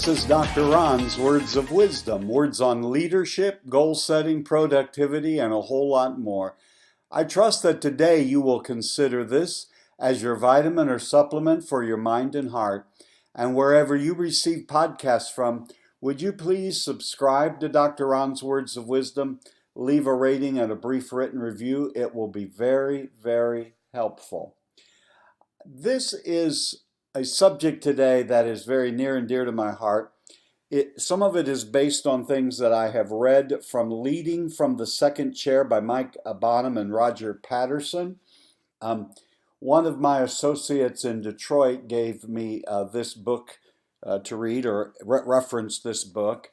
This is Dr. Ron's Words of Wisdom, words on leadership, goal setting, productivity, and a whole lot more. I trust that today you will consider this as your vitamin or supplement for your mind and heart. And wherever you receive podcasts from, would you please subscribe to Dr. Ron's Words of Wisdom, leave a rating and a brief written review. It will be very, very helpful. This is a subject today that is very near and dear to my heart. Some of it is based on things that I have read from Leading from the Second Chair by Mike Bonham and Roger Patterson. One of my associates in Detroit gave me this book to read, or referenced this book.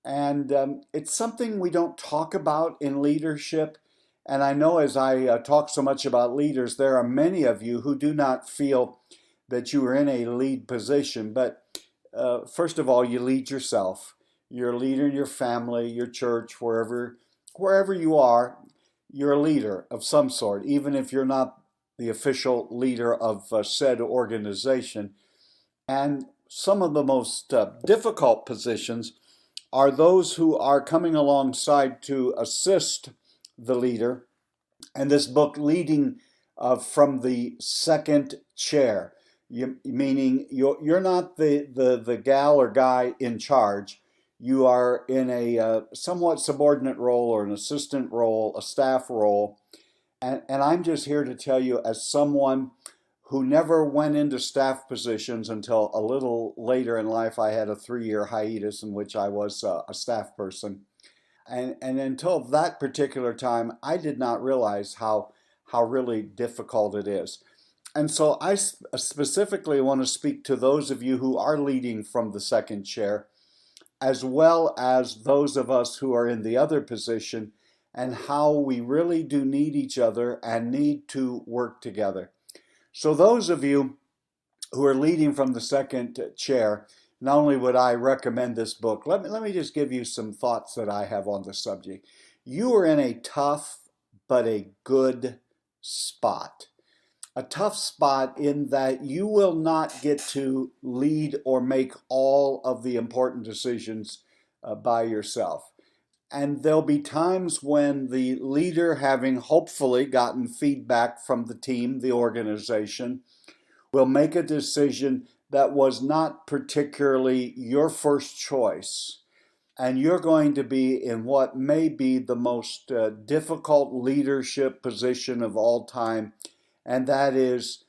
And it's something we don't talk about in leadership. And I know as I talk so much about leaders, there are many of you who do not feel that you are in a lead position. But first of all, you lead yourself. You're a leader in your family, your church, wherever you are, you're a leader of some sort, even if you're not the official leader of said organization. And some of the most difficult positions are those who are coming alongside to assist the leader. And this book, Leading from the Second Chair, meaning you're not the gal or guy in charge. You are in a somewhat subordinate role or an assistant role, a staff role. And I'm just here to tell you, as someone who never went into staff positions until a little later in life, I had a 3-year hiatus in which I was a staff person. And until that particular time, I did not realize how really difficult it is. And so I specifically want to speak to those of you who are leading from the second chair, as well as those of us who are in the other position, and how we really do need each other and need to work together. So those of you who are leading from the second chair, not only would I recommend this book, let me just give you some thoughts that I have on the subject. You are in a tough but a good spot. A tough spot in that you will not get to lead or make all of the important decisions by yourself. And there'll be times when the leader, having hopefully gotten feedback from the team, the organization, will make a decision that was not particularly your first choice. And you're going to be in what may be the most difficult leadership position of all time. And that is,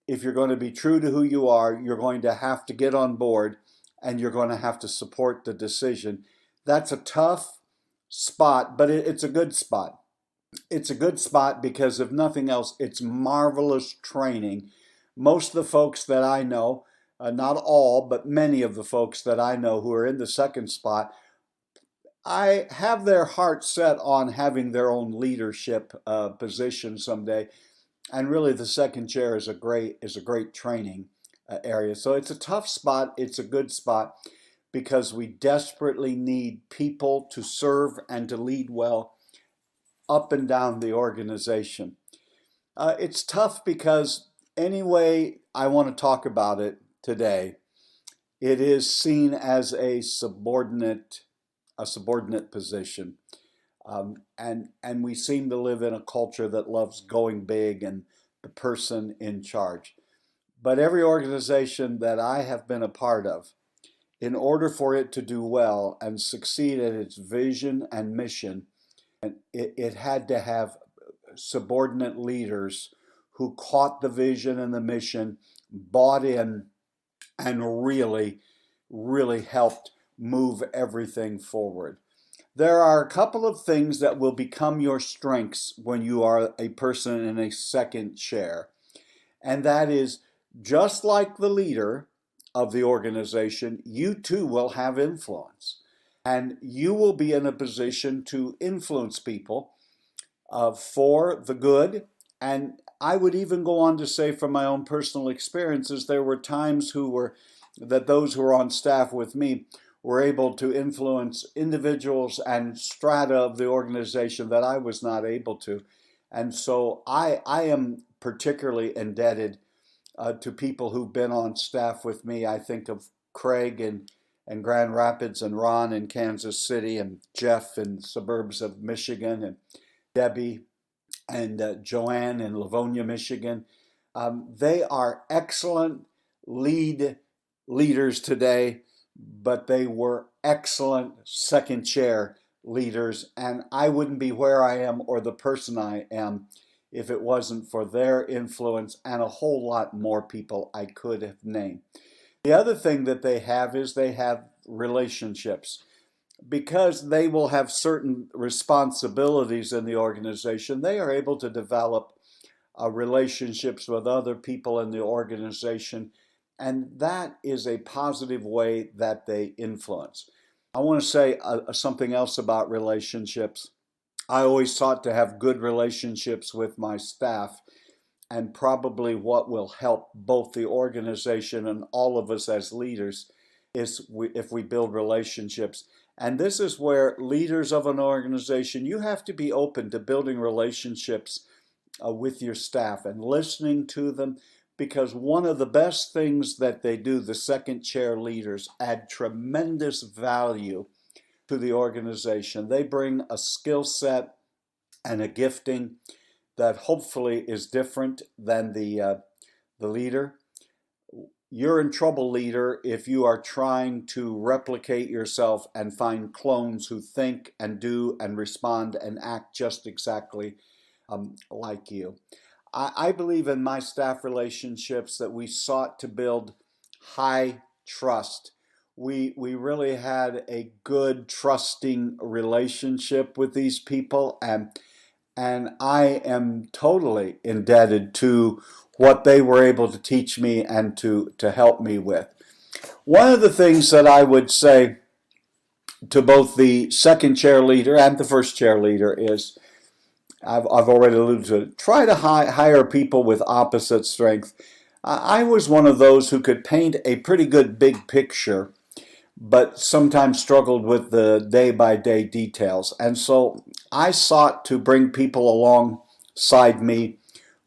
if you're going to be true to who you are, you're going to have to get on board and you're going to have to support the decision. That's a tough spot, but it's a good spot. It's a good spot because, if nothing else, it's marvelous training. Most of the folks that I know, not all, but many of the folks that I know who are in the second spot, I have their heart set on having their own leadership position someday. And really, the second chair is a great training area. So it's a tough spot. It's a good spot because we desperately need people to serve and to lead well up and down the organization. It's tough because any way I want to talk about it today, it is seen as a subordinate position. And we seem to live in a culture that loves going big and the person in charge. But every organization that I have been a part of, in order for it to do well and succeed at its vision and mission, it had to have subordinate leaders who caught the vision and the mission, bought in, and really, really helped move everything forward. There are a couple of things that will become your strengths when you are a person in a second chair. And that is, just like the leader of the organization, you too will have influence. And you will be in a position to influence people for the good. And I would even go on to say, from my own personal experiences, there were times that those who were on staff with me were able to influence individuals and strata of the organization that I was not able to. And so I am particularly indebted to people who've been on staff with me. I think of Craig and Grand Rapids, and Ron in Kansas City, and Jeff in the suburbs of Michigan, and Debbie and Joanne in Livonia, Michigan. They are excellent leaders today, but they were excellent second chair leaders, and I wouldn't be where I am or the person I am if it wasn't for their influence and a whole lot more people I could have named. The other thing that they have is they have relationships. Because they will have certain responsibilities in the organization, they are able to develop relationships with other people in the organization, and that is a positive way that they influence. I want to say something else about relationships. I always sought to have good relationships with my staff, and probably what will help both the organization and all of us as leaders is if we build relationships. And this is where leaders of an organization, you have to be open to building relationships with your staff and listening to them, because one of the best things that they do, the second chair leaders, add tremendous value to the organization. They bring a skill set and a gifting that hopefully is different than the leader. You're in trouble, leader, if you are trying to replicate yourself and find clones who think and do and respond and act just exactly like you. I believe in my staff relationships that we sought to build high trust. We really had a good, trusting relationship with these people, and I am totally indebted to what they were able to teach me and to help me with. One of the things that I would say to both the second chair leader and the first chair leader is, I've already alluded to it, try to hire people with opposite strengths. I was one of those who could paint a pretty good big picture, but sometimes struggled with the day-by-day details. And so I sought to bring people alongside me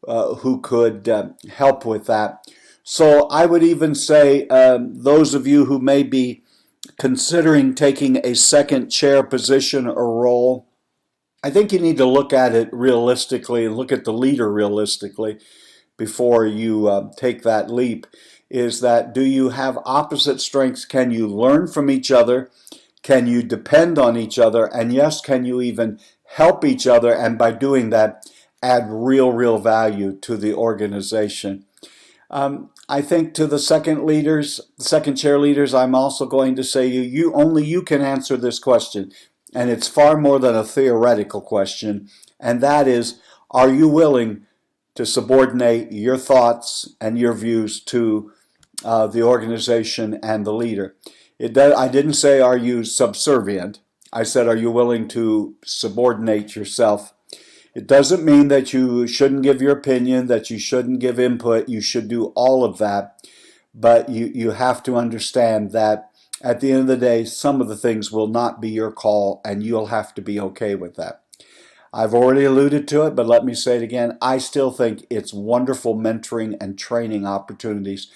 who could help with that. So I would even say those of you who may be considering taking a second chair position or role, I think you need to look at it realistically and look at the leader realistically before you take that leap. Is that, do you have opposite strengths? Can you learn from each other? Can you depend on each other? And yes, can you even help each other? And by doing that, add real value to the organization. I think to the second chair leaders, I'm also going to say only you can answer this question. And it's far more than a theoretical question. And that is, are you willing to subordinate your thoughts and your views to the organization and the leader? I didn't say, are you subservient? I said, are you willing to subordinate yourself? It doesn't mean that you shouldn't give your opinion, that you shouldn't give input. You should do all of that. But you have to understand that at the end of the day, some of the things will not be your call, and you'll have to be okay with that. I've already alluded to it, but let me say it again. I still think it's wonderful mentoring and training opportunities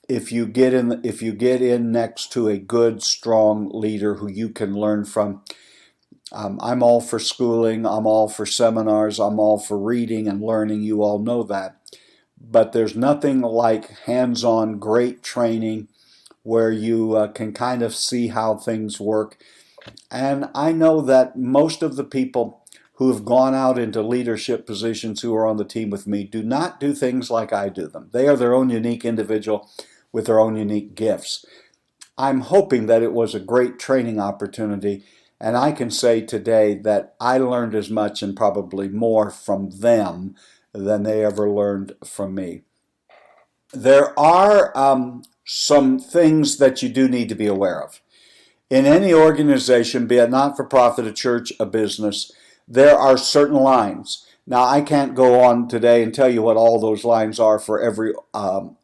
if you get in next to a good, strong leader who you can learn from. I'm all for schooling. I'm all for seminars. I'm all for reading and learning. You all know that. But there's nothing like hands-on great training where you can kind of see how things work. And I know that most of the people who have gone out into leadership positions who are on the team with me do not do things like I do them. They are their own unique individual with their own unique gifts. I'm hoping that it was a great training opportunity, and I can say today that I learned as much and probably more from them than they ever learned from me. There are some things that you do need to be aware of. In any organization, be it not-for-profit, a church, a business, there are certain lines. Now, I can't go on today and tell you what all those lines are for every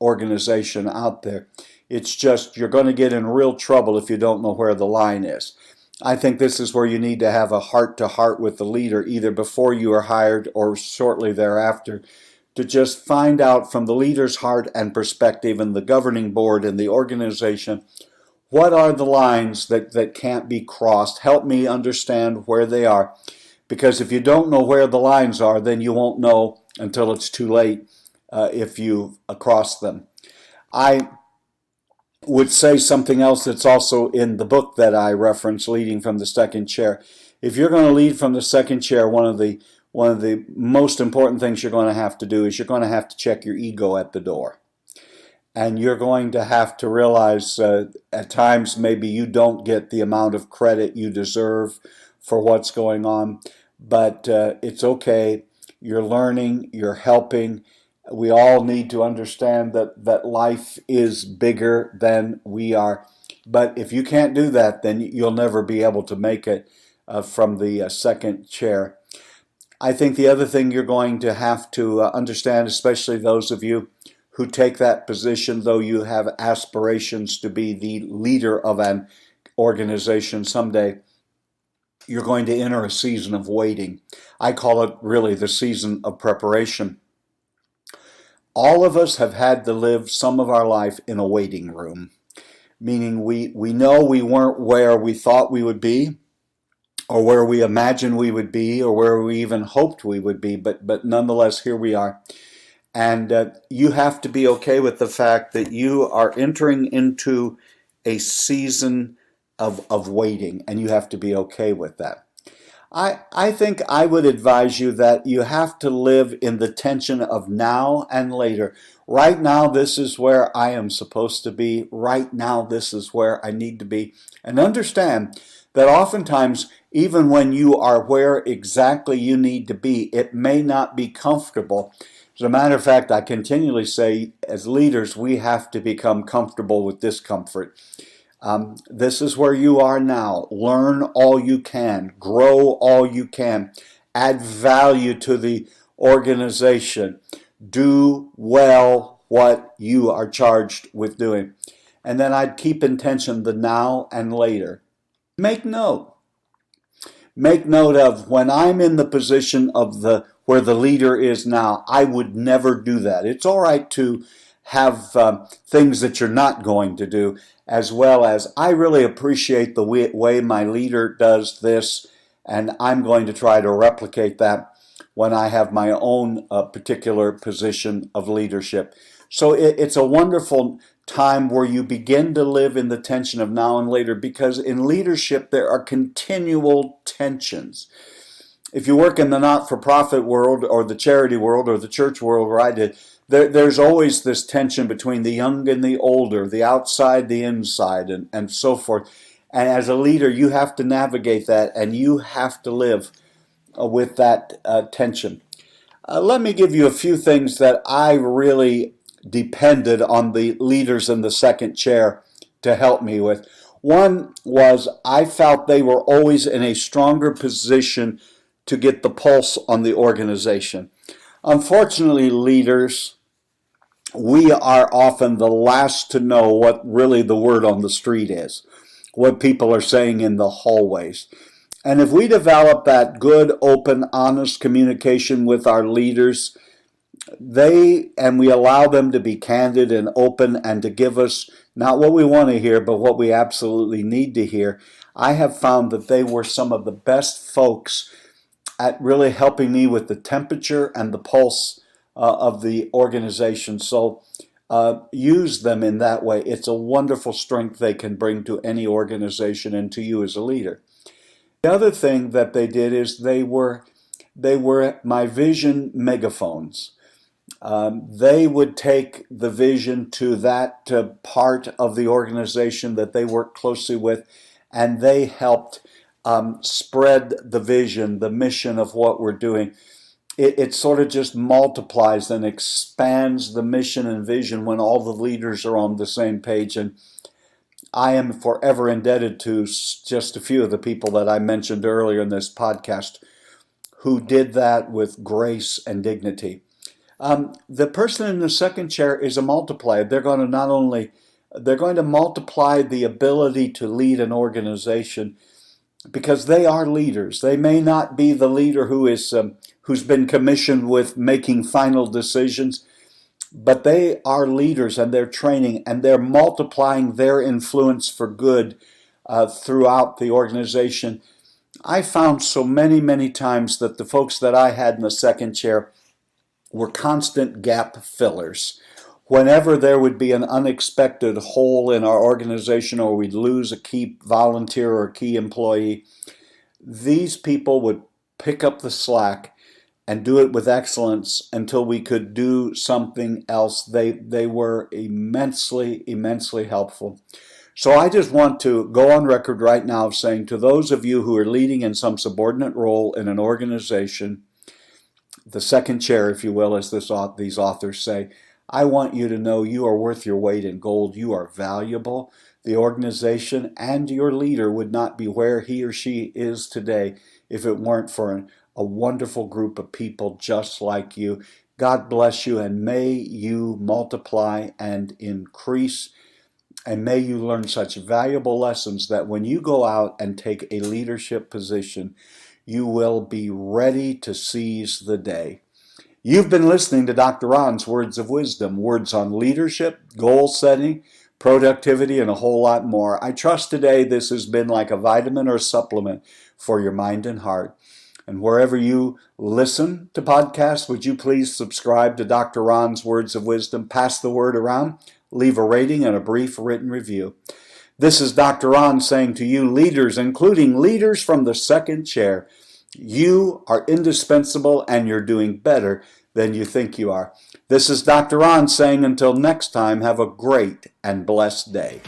organization out there. It's just you're going to get in real trouble if you don't know where the line is. I think this is where you need to have a heart-to-heart with the leader, either before you are hired or shortly thereafter, to just find out from the leader's heart and perspective and the governing board and the organization, what are the lines that can't be crossed? Help me understand where they are. Because if you don't know where the lines are, then you won't know until it's too late if you cross them. I would say something else that's also in the book that I reference, Leading from the Second Chair. If you're going to lead from the second chair, one of the most important things you're going to have to do is you're going to have to check your ego at the door. And you're going to have to realize at times maybe you don't get the amount of credit you deserve for what's going on, but it's okay. You're learning, you're helping. We all need to understand that life is bigger than we are. But if you can't do that, then you'll never be able to make it from the second chair. I think the other thing you're going to have to understand, especially those of you who take that position, though you have aspirations to be the leader of an organization someday, you're going to enter a season of waiting. I call it really the season of preparation. All of us have had to live some of our life in a waiting room, meaning we know we weren't where we thought we would be, or where we imagined we would be, or where we even hoped we would be, but nonetheless, here we are. And you have to be okay with the fact that you are entering into a season of waiting, and you have to be okay with that. I think I would advise you that you have to live in the tension of now and later. Right now, this is where I am supposed to be. Right now, this is where I need to be. And understand that oftentimes, even when you are where exactly you need to be, it may not be comfortable. As a matter of fact, I continually say, as leaders, we have to become comfortable with discomfort. This is where you are now. Learn all you can. Grow all you can. Add value to the organization. Do well what you are charged with doing. And then I'd keep in tension the now and later. Make note. Make note of when I'm in the position of where the leader is now, I would never do that. It's all right to have things that you're not going to do, as well as I really appreciate the way my leader does this, and I'm going to try to replicate that when I have my own particular position of leadership. So it's a wonderful time where you begin to live in the tension of now and later, because in leadership there are continual tensions. If you work in the not-for-profit world or the charity world or the church world where I did, there's always this tension between the young and the older, the outside, the inside, and so forth. And as a leader, you have to navigate that, and you have to live with that tension. Let me give you a few things that I really depended on the leaders in the second chair to help me with. One was I felt they were always in a stronger position to get the pulse on the organization. Unfortunately, leaders, we are often the last to know what really the word on the street is, what people are saying in the hallways. And if we develop that good, open, honest communication with our leaders, and we allow them to be candid and open and to give us not what we want to hear, but what we absolutely need to hear, I have found that they were some of the best folks at really helping me with the temperature and the pulse of the organization. So use them in that way. It's a wonderful strength they can bring to any organization and to you as a leader. The other thing that they did is they were my vision megaphones. They would take the vision to that part of the organization that they worked closely with, and they helped spread the vision, the mission of what we're doing. It sort of just multiplies and expands the mission and vision when all the leaders are on the same page. And I am forever indebted to just a few of the people that I mentioned earlier in this podcast who did that with grace and dignity. The person in the second chair is a multiplier. They're going to multiply the ability to lead an organization, because they are leaders. They may not be the leader who's been commissioned with making final decisions, but they are leaders, and they're training, and they're multiplying their influence for good throughout the organization. I found so many times that the folks that I had in the second chair were constant gap fillers. Whenever there would be an unexpected hole in our organization, or we'd lose a key volunteer or key employee, these people would pick up the slack and do it with excellence until we could do something else. They were immensely helpful. So I just want to go on record right now saying to those of you who are leading in some subordinate role in an organization, the second chair, if you will, as these authors say, I want you to know you are worth your weight in gold. You are valuable. The organization and your leader would not be where he or she is today if it weren't for a wonderful group of people just like you. God bless you, and may you multiply and increase, and may you learn such valuable lessons that when you go out and take a leadership position, you will be ready to seize the day. You've been listening to Dr. Ron's Words of Wisdom, words on leadership, goal setting, productivity, and a whole lot more. I trust today this has been like a vitamin or supplement for your mind and heart. And wherever you listen to podcasts, would you please subscribe to Dr. Ron's Words of Wisdom, pass the word around, leave a rating and a brief written review. This is Dr. Ron saying to you, leaders, including leaders from the second chair, you are indispensable, and you're doing better than you think you are. This is Dr. Ron saying until next time, have a great and blessed day.